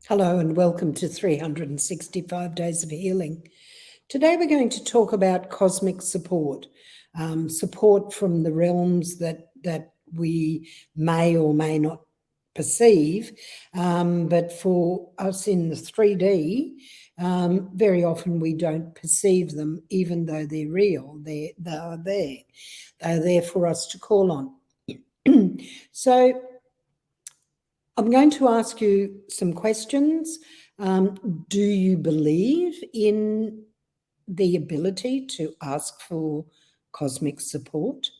Hello and welcome to 365 Days of Healing. Today we're going to talk about cosmic support, support from the realms that we may or may not perceive, but for us in the 3D, very often we don't perceive them even though they're real. They are there. They are there for us to call on. So I'm going to ask you some questions. Do you believe in the ability to ask for cosmic support?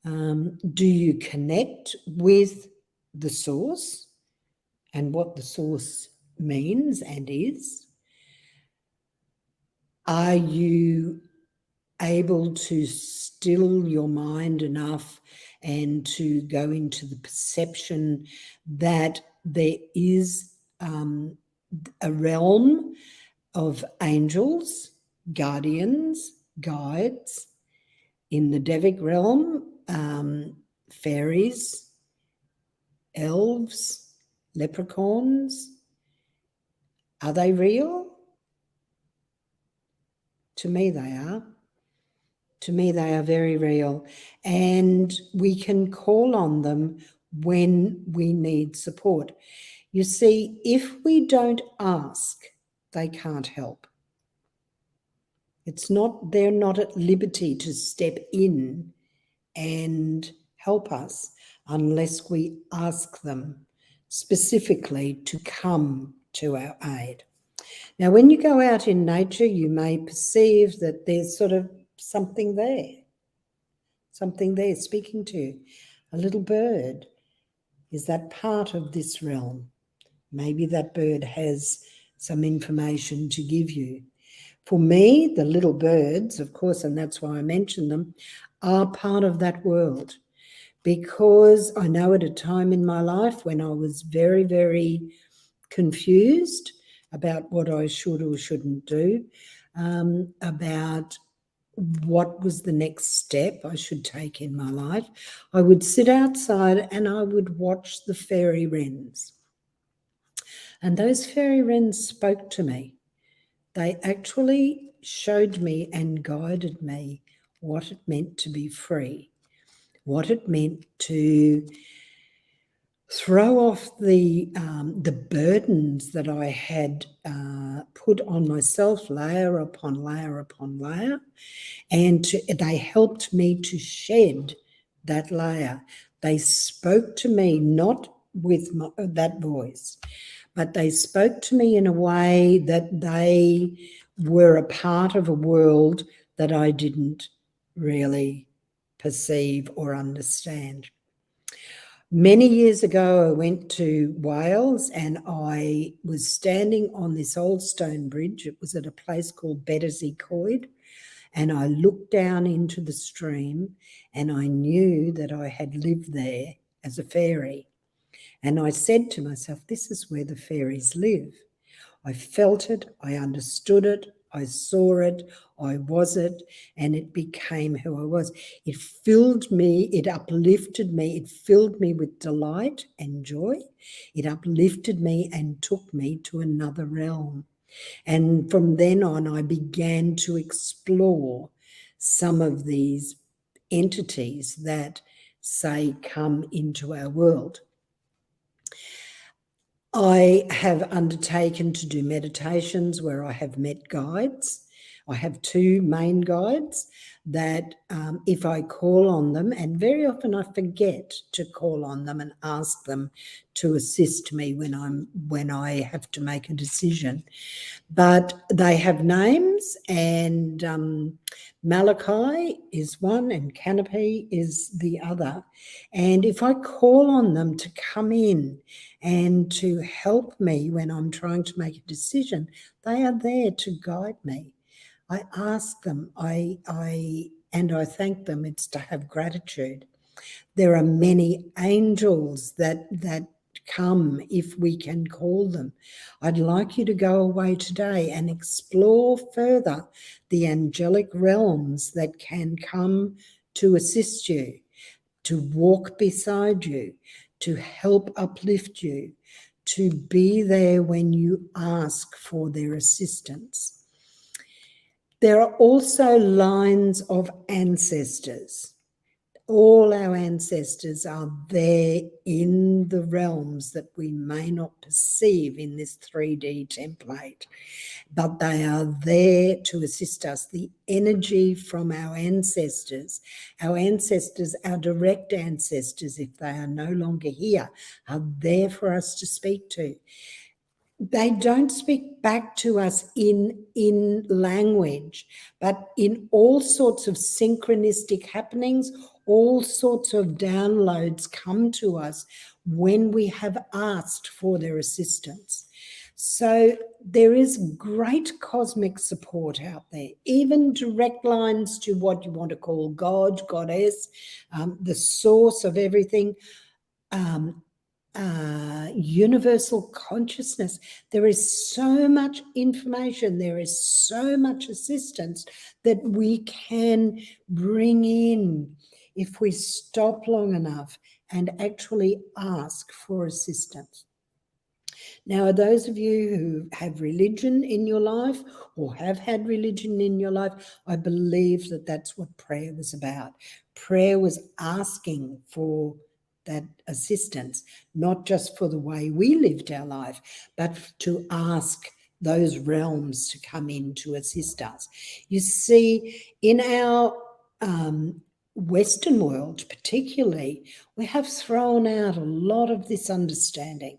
Do you connect with the source and what the source means and is? Are you able to still your mind enough and to go into the perception that there is a realm of angels, guardians, guides, in the Devic realm, fairies, elves, leprechauns? Are they real? To me, they are. To me, they are very real, and we can call on them when we need support. You see, if we don't ask, they can't help. They're not at liberty to step in and help us unless we ask them specifically to come to our aid. Now, when you go out in nature, you may perceive that there's sort of something there speaking to you. A little bird. Is that part of this realm? Maybe that bird has some information to give you. For me, the little birds, of course, and that's why I mention them, are part of that world, because I know at a time in my life when I was very, very confused about what I should or shouldn't do, about what was the next step I should take in my life, I would sit outside and I would watch the fairy wrens. And those fairy wrens spoke to me. They actually showed me and guided me what it meant to be free, what it meant to throw off the burdens that I had put on myself, layer upon layer upon layer, and they helped me to shed that layer. They spoke to me not with that voice, but they spoke to me in a way that they were a part of a world that I didn't really perceive or understand. Many years ago, I went to Wales and I was standing on this old stone bridge. It was at a place called Beddersea Coed, and I looked down into the stream and I knew that I had lived there as a fairy. And I said to myself, this is where the fairies live. I felt it, I understood it, I saw it, I was it, and it became who I was. It filled me, it uplifted me, it filled me with delight and joy. It uplifted me and took me to another realm. And from then on, I began to explore some of these entities that say come into our world. I have undertaken to do meditations where I have met guides. I have two main guides that if I call on them, and very often I forget to call on them and ask them to assist me when I have to make a decision. But they have names, and Malachi is one and Canopy is the other. And if I call on them to come in and to help me when I'm trying to make a decision, they are there to guide me. I ask them, I thank them. It's to have gratitude. There are many angels that come if we can call them. I'd like you to go away today and explore further the angelic realms that can come to assist you, to walk beside you, to help uplift you, to be there when you ask for their assistance. There are also lines of ancestors. All our ancestors are there in the realms that we may not perceive in this 3D template, but they are there to assist us. The energy from our ancestors, our direct ancestors, if they are no longer here, are there for us to speak to. They don't speak back to us in language, but in all sorts of synchronistic happenings, all sorts of downloads come to us when we have asked for their assistance. So there is great cosmic support out there, even direct lines to what you want to call God, Goddess, the source of everything, universal consciousness. There is so much information, there is so much assistance that we can bring in if we stop long enough and actually ask for assistance. Now, those of you who have religion in your life or have had religion in your life, I believe that that's what prayer was about. Prayer was asking for that assistance, not just for the way we lived our life, but to ask those realms to come in to assist us. You see, in our Western world particularly, we have thrown out a lot of this understanding,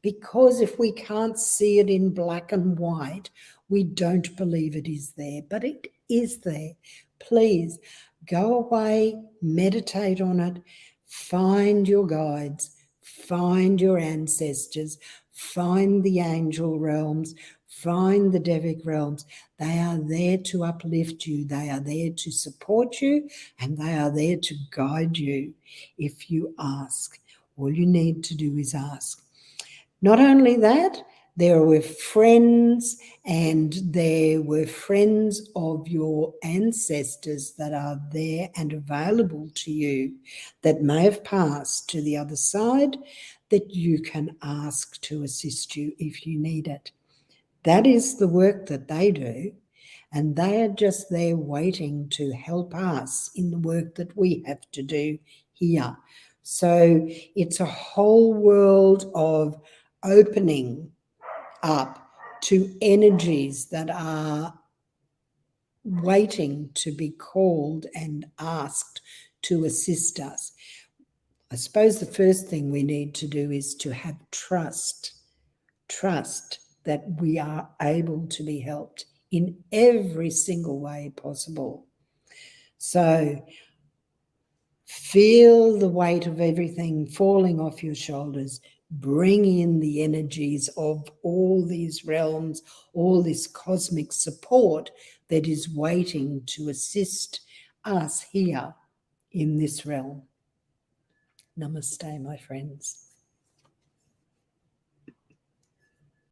because if we can't see it in black and white, we don't believe it is there, but it is there. Please go away, meditate on it, find your guides, find your ancestors, find the angel realms, find the Devic realms. They are there to uplift you. They are there to support you, and they are there to guide you if you ask. All you need to do is ask. Not only that, there were friends, and there were friends of your ancestors that are there and available to you that may have passed to the other side, that you can ask to assist you if you need it. That is the work that they do, and they are just there waiting to help us in the work that we have to do here. So it's a whole world of opening up to energies that are waiting to be called and asked to assist us. I suppose the first thing we need to do is to have trust that we are able to be helped in every single way possible. So feel the weight of everything falling off your shoulders. Bring in the energies of all these realms, all this cosmic support that is waiting to assist us here in this realm. Namaste, my friends.